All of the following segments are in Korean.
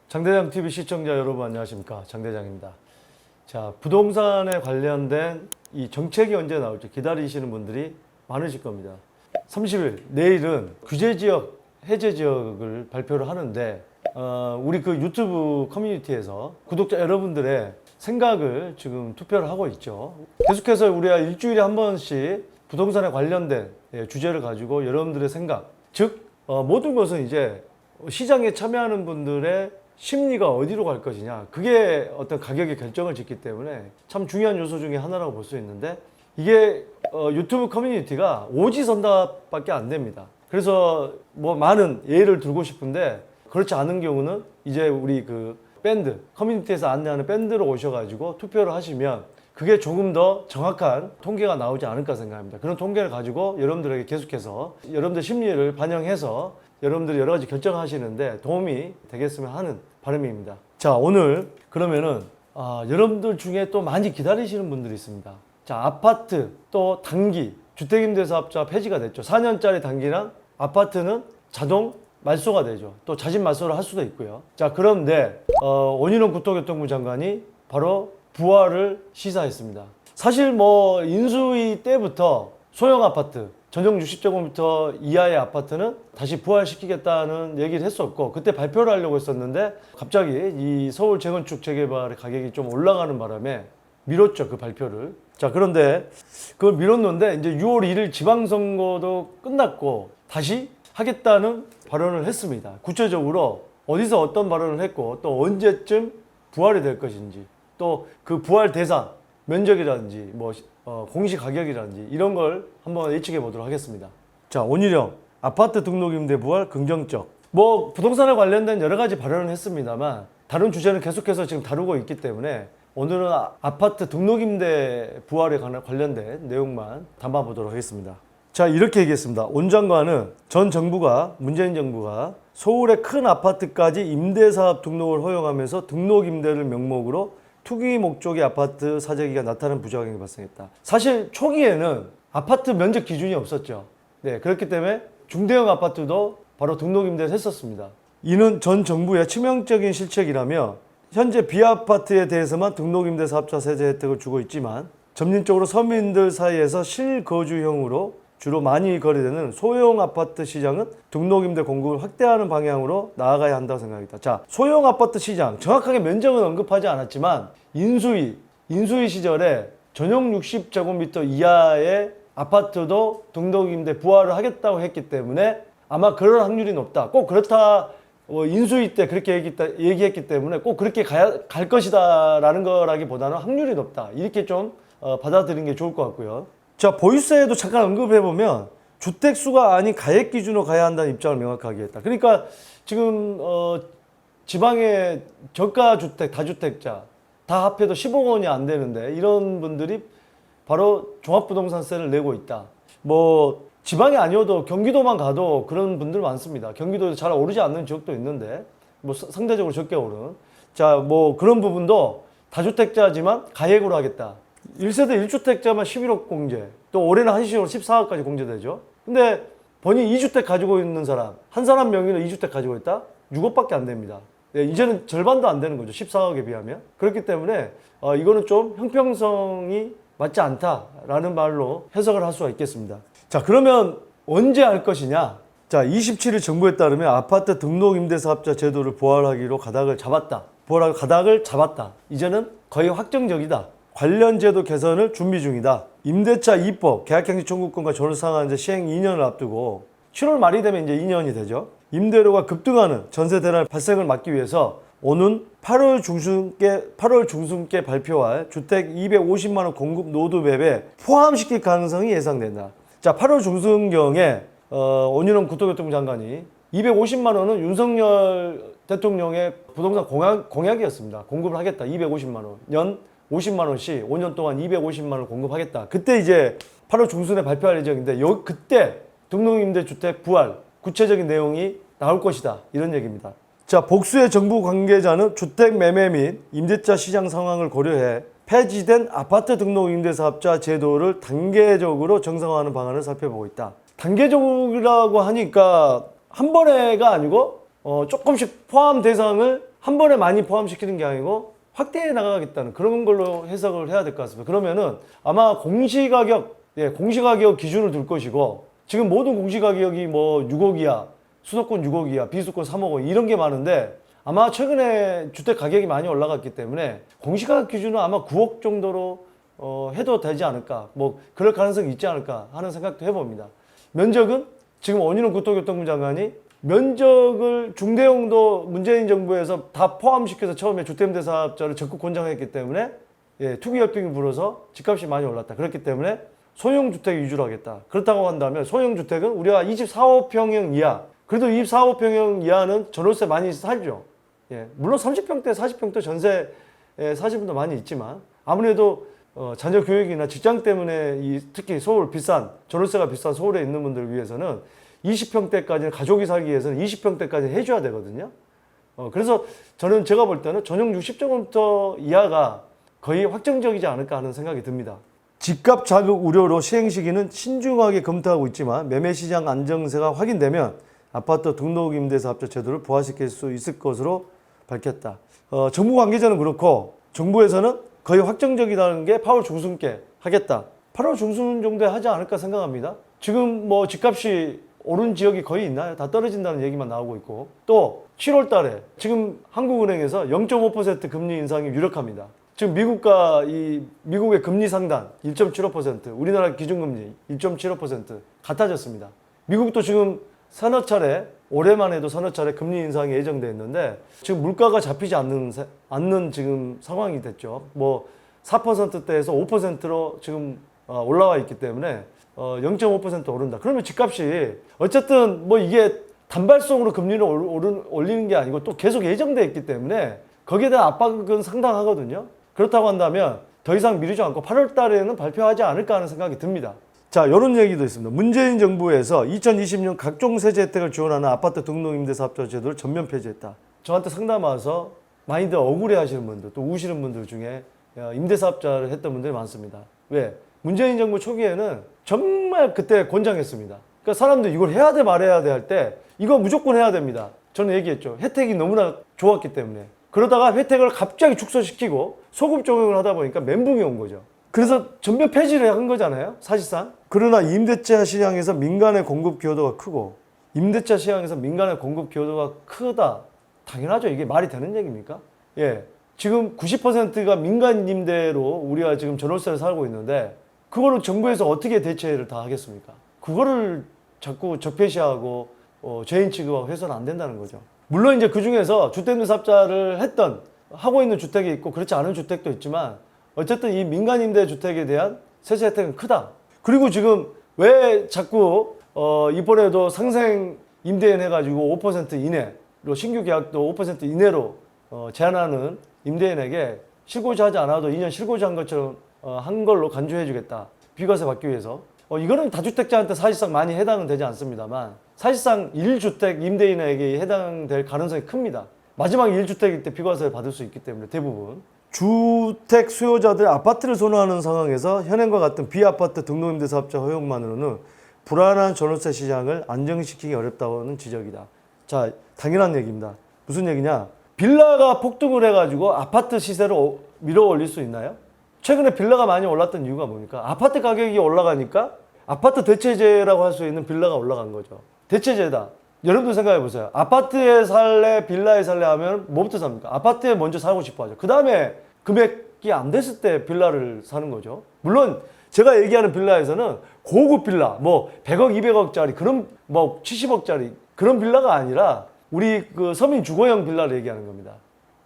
장대장 TV 시청자 여러분 안녕하십니까? 장대장입니다. 자, 부동산에 관련된 이 정책이 언제 나올지 기다리시는 분들이 많으실 겁니다. 30일 내일은 규제 지역, 해제 지역을 발표를 하는데 우리 그 유튜브 커뮤니티에서 구독자 여러분들의 생각을 지금 투표를 하고 있죠. 계속해서 우리가 일주일에 한 번씩 부동산에 관련된 주제를 가지고 여러분들의 생각, 즉 모든 것은 이제 시장에 참여하는 분들의 심리가 어디로 갈 것이냐, 그게 어떤 가격의 결정을 짓기 때문에 참 중요한 요소 중에 하나라고 볼 수 있는데, 이게 유튜브 커뮤니티가 오지선답밖에 안 됩니다. 그래서 뭐 많은 예를 들고 싶은데 그렇지 않은 경우는 이제 우리 그 밴드 커뮤니티에서 안내하는 밴드로 오셔가지고 투표를 하시면 그게 조금 더 정확한 통계가 나오지 않을까 생각합니다. 그런 통계를 가지고 여러분들에게 계속해서 여러분들 심리를 반영해서 여러분들이 여러 가지 결정하시는데 도움이 되겠으면 하는 바람입니다. 자, 오늘 그러면은 여러분들 중에 또 많이 기다리시는 분들이 있습니다. 자, 아파트 또 단기 주택임대사업자 폐지가 됐죠. 4년짜리 단기랑 아파트는 자동 말소가 되죠. 또 자진 말소를 할 수도 있고요. 자, 그런데 원희룡 국토교통부 장관이 바로 부활을 시사했습니다. 사실 뭐 인수위 때부터 소형 아파트 전용 60제곱미터 이하의 아파트는 다시 부활시키겠다는 얘기를 했었고, 그때 발표를 하려고 했었는데 갑자기 이 서울 재건축 재개발의 가격이 좀 올라가는 바람에 미뤘죠, 그 발표를. 자, 그런데 그걸 미뤘는데 이제 6월 1일 지방선거도 끝났고 다시 하겠다는 발언을 했습니다. 구체적으로 어디서 어떤 발언을 했고 또 언제쯤 부활이 될 것인지, 또 그 부활 대상 면적이라든지 뭐 공시 가격이라든지 이런 걸 한번 예측해 보도록 하겠습니다. 자, 원희룡 아파트 등록임대 부활 긍정적. 뭐 부동산에 관련된 여러 가지 발언을 했습니다만 다른 주제는 계속해서 지금 다루고 있기 때문에 오늘은 아파트 등록임대 부활에 관련된 내용만 담아보도록 하겠습니다. 자, 이렇게 얘기했습니다. 온 장관은 전 정부가, 문재인 정부가 서울의 큰 아파트까지 임대사업 등록을 허용하면서 등록임대를 명목으로 투기 목적의 아파트 사재기가 나타나는 부작용이 발생했다. 사실 초기에는 아파트 면적 기준이 없었죠. 네, 그렇기 때문에 중대형 아파트도 바로 등록임대를 했었습니다. 이는 전 정부의 치명적인 실책이라며 현재 비아파트에 대해서만 등록임대 사업자 세제 혜택을 주고 있지만 점진적으로 서민들 사이에서 실거주형으로 주로 많이 거래되는 소형 아파트 시장은 등록임대 공급을 확대하는 방향으로 나아가야 한다고 생각합니다. 자, 소형 아파트 시장, 정확하게 면적은 언급하지 않았지만 인수위 시절에 전용 60제곱미터 이하의 아파트도 등록임대 부활을 하겠다고 했기 때문에 아마 그럴 확률이 높다. 꼭 그렇다, 인수위 때 그렇게 얘기했기 때문에 꼭 그렇게 갈 것이다 라는 거라기보다는 확률이 높다, 이렇게 좀 받아들이는 게 좋을 것 같고요. 자, 보유세에도 잠깐 언급해보면 주택수가 아닌 가액 기준으로 가야 한다는 입장을 명확하게 했다. 그러니까 지금 지방의 저가주택, 다주택자 다 합해도 10억 원이 안 되는데 이런 분들이 바로 종합부동산세를 내고 있다. 뭐 지방이 아니어도 경기도만 가도 그런 분들 많습니다. 경기도에서 잘 오르지 않는 지역도 있는데 뭐 상대적으로 적게 오른. 자, 뭐 그런 부분도 다주택자지만 가액으로 하겠다. 1세대 1주택자만 11억 공제, 또 올해는 한시적으로 14억까지 공제되죠. 근데 본인 2주택 가지고 있는 사람, 한 사람 명의로 2주택 가지고 있다? 6억밖에 안 됩니다. 네, 이제는 절반도 안 되는 거죠, 14억에 비하면. 그렇기 때문에 이거는 좀 형평성이 맞지 않다라는 말로 해석을 할 수가 있겠습니다. 자, 그러면 언제 할 것이냐? 자, 27일 정부에 따르면 아파트 등록임대사업자 제도를 부활하기로 가닥을 잡았다. 이제는 거의 확정적이다. 관련 제도 개선을 준비 중이다. 임대차 2법, 계약행위 청구권과 전월상한제 시행 2년을 앞두고 7월 말이 되면 이제 2년이 되죠. 임대료가 급등하는 전세 대란 발생을 막기 위해서 오는 8월 중순께 발표할 주택 250만 원 공급 노드 맵에 포함시킬 가능성이 예상된다. 자, 8월 중순경에 원희룡 국토교통부 장관이 250만 원은 윤석열 대통령의 부동산 공약이었습니다. 공급을 하겠다. 250만 원. 연 50만 원씩 5년 동안 250만 원 공급하겠다. 그때 이제 8월 중순에 발표할 예정인데 그때 등록임대주택 부활 구체적인 내용이 나올 것이다, 이런 얘기입니다. 자, 복수의 정부 관계자는 주택 매매 및 임대차 시장 상황을 고려해 폐지된 아파트 등록임대사업자 제도를 단계적으로 정상화하는 방안을 살펴보고 있다. 단계적이라고 하니까 한 번에가 아니고 조금씩 포함 대상을 한 번에 많이 포함시키는 게 아니고 확대해 나가겠다는 그런 걸로 해석을 해야 될 것 같습니다. 그러면은 아마 공시가격, 공시가격 기준을 둘 것이고 지금 모든 공시가격이 뭐 6억 이하, 수도권 6억 이하, 비수도권 3억 원 이런 게 많은데 아마 최근에 주택 가격이 많이 올라갔기 때문에 공시가격 기준은 아마 9억 정도로 해도 되지 않을까, 뭐 그럴 가능성이 있지 않을까 하는 생각도 해봅니다. 면적은 지금 원희룡 국토교통부 장관이 면적을 중대용도 문재인 정부에서 다 포함시켜서 처음에 주택임대사업자를 적극 권장했기 때문에 투기협정이 불어서 집값이 많이 올랐다. 그렇기 때문에 소형주택 위주로 하겠다. 그렇다고 한다면 소형주택은 우리가 24호평형 이하, 그래도 24호평형 이하는 전월세 많이 살죠. 물론 30평대, 40평대 전세 사실 분도 많이 있지만 아무래도 자녀 교육이나 직장 때문에 특히 서울 비싼, 전월세가 비싼 서울에 있는 분들을 위해서는 20평대까지는 가족이 살기 위해서는 20평대까지 해줘야 되거든요. 그래서 제가 볼 때는 전용 60제곱미터 이하가 거의 확정적이지 않을까 하는 생각이 듭니다. 집값 자극 우려로 시행 시기는 신중하게 검토하고 있지만 매매시장 안정세가 확인되면 아파트 등록임대사업자 제도를 부활시킬 수 있을 것으로 밝혔다. 정부 관계자는 그렇고 정부에서는 거의 확정적이라는 게 8월 중순께 하겠다. 8월 중순 정도에 하지 않을까 생각합니다. 지금 뭐 집값이 오른 지역이 거의 있나요? 다 떨어진다는 얘기만 나오고 있고 또 7월 달에 지금 한국은행에서 0.5% 금리 인상이 유력합니다. 지금 미국의 금리 상단 1.75%, 우리나라 기준금리 1.75% 같아졌습니다. 미국도 지금 서너 차례, 올해만 해도 서너 차례 금리 인상이 예정돼 있는데 지금 물가가 잡히지 않는 지금 상황이 됐죠. 뭐 4%대에서 5%로 지금 올라와 있기 때문에 0.5% 오른다. 그러면 집값이 어쨌든 뭐 이게 단발성으로 금리를 올리는 게 아니고 또 계속 예정돼 있기 때문에 거기에 대한 압박은 상당하거든요. 그렇다고 한다면 더 이상 미루지 않고 8월 달에는 발표하지 않을까 하는 생각이 듭니다. 자, 이런 얘기도 있습니다. 문재인 정부에서 2020년 각종 세제 혜택을 지원하는 아파트 등록임대사업자 제도를 전면 폐지했다. 저한테 상담 와서 많이들 억울해 하시는 분들, 또 우시는 분들 중에 임대사업자를 했던 분들이 많습니다. 왜? 문재인 정부 초기에는 정말 그때 권장했습니다. 그러니까 사람들 이걸 해야 돼 말해야 돼 할 때 이거 무조건 해야 됩니다. 저는 얘기했죠. 혜택이 너무나 좋았기 때문에. 그러다가 혜택을 갑자기 축소시키고 소급 적용을 하다 보니까 멘붕이 온 거죠. 그래서 전면 폐지를 한 거잖아요, 사실상. 그러나 임대차 시장에서 민간의 공급 기여도가 크고 임대차 시장에서 민간의 공급 기여도가 크다. 당연하죠. 이게 말이 되는 얘기입니까? 지금 90%가 민간 임대로 우리가 지금 전월세를 살고 있는데 그거를 정부에서 어떻게 대체를 다 하겠습니까? 그거를 자꾸 적폐시하고 죄인 취급하고 해서는 안 된다는 거죠. 물론 이제 그 중에서 주택임대사업자를 하고 있는 주택이 있고 그렇지 않은 주택도 있지만 어쨌든 이 민간임대 주택에 대한 세제 혜택은 크다. 그리고 지금 왜 자꾸 이번에도 상생 임대인 해가지고 5% 이내로 신규 계약도 5% 이내로 제한하는 임대인에게 실고지 하지 않아도 2년 실고지 한 것처럼 한 걸로 간주해 주겠다. 비과세 받기 위해서. 이거는 다주택자한테 사실상 많이 해당은 되지 않습니다만 사실상 1주택 임대인에게 해당될 가능성이 큽니다. 마지막 1주택일 때 비과세를 받을 수 있기 때문에 대부분. 주택 수요자들 아파트를 선호하는 상황에서 현행과 같은 비아파트 등록임대사업자 허용만으로는 불안한 전월세 시장을 안정시키기 어렵다는 지적이다. 자, 당연한 얘기입니다. 무슨 얘기냐? 빌라가 폭등을 해가지고 아파트 시세를 밀어 올릴 수 있나요? 최근에 빌라가 많이 올랐던 이유가 뭡니까? 아파트 가격이 올라가니까 아파트 대체제라고 할 수 있는 빌라가 올라간 거죠. 대체제다. 여러분들 생각해 보세요. 아파트에 살래, 빌라에 살래 하면 뭐부터 삽니까? 아파트에 먼저 살고 싶어 하죠. 그 다음에 금액이 안 됐을 때 빌라를 사는 거죠. 물론 제가 얘기하는 빌라에서는 고급 빌라, 뭐 100억, 200억짜리 그런 뭐 70억짜리 그런 빌라가 아니라 우리 그 서민 주거형 빌라를 얘기하는 겁니다.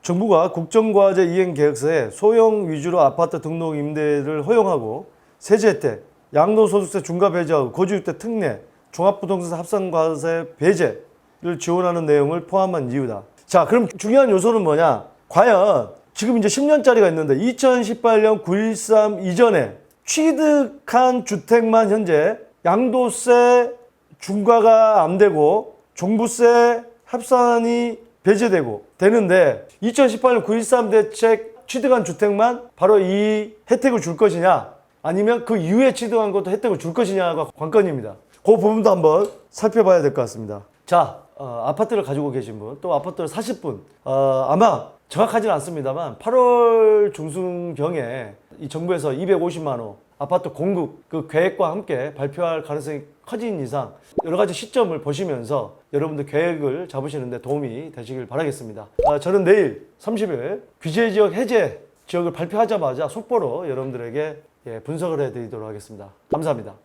정부가 국정과제 이행계획서에 소형 위주로 아파트 등록 임대를 허용하고 세제 혜택, 양도소득세 중과 배제하고 거주주택 특례, 종합부동산 합산과세 배제를 지원하는 내용을 포함한 이유다. 자, 그럼 중요한 요소는 뭐냐? 과연 지금 이제 10년짜리가 있는데 2018년 9.13 이전에 취득한 주택만 현재 양도세 중과가 안 되고 종부세 합산이 배제되고 되는데 2018년 9.13 대책 취득한 주택만 바로 이 혜택을 줄 것이냐 아니면 그 이후에 취득한 것도 혜택을 줄 것이냐가 관건입니다. 그 부분도 한번 살펴봐야 될 것 같습니다. 자, 아파트를 가지고 계신 분, 또 아파트를 사실 분, 아마 정확하지는 않습니다만 8월 중순경에 이 정부에서 250만 호 아파트 공급 그 계획과 함께 발표할 가능성이 커진 이상 여러 가지 시점을 보시면서 여러분들 계획을 잡으시는데 도움이 되시길 바라겠습니다. 저는 내일 30일 규제 지역 해제 지역을 발표하자마자 속보로 여러분들에게 분석을 해드리도록 하겠습니다. 감사합니다.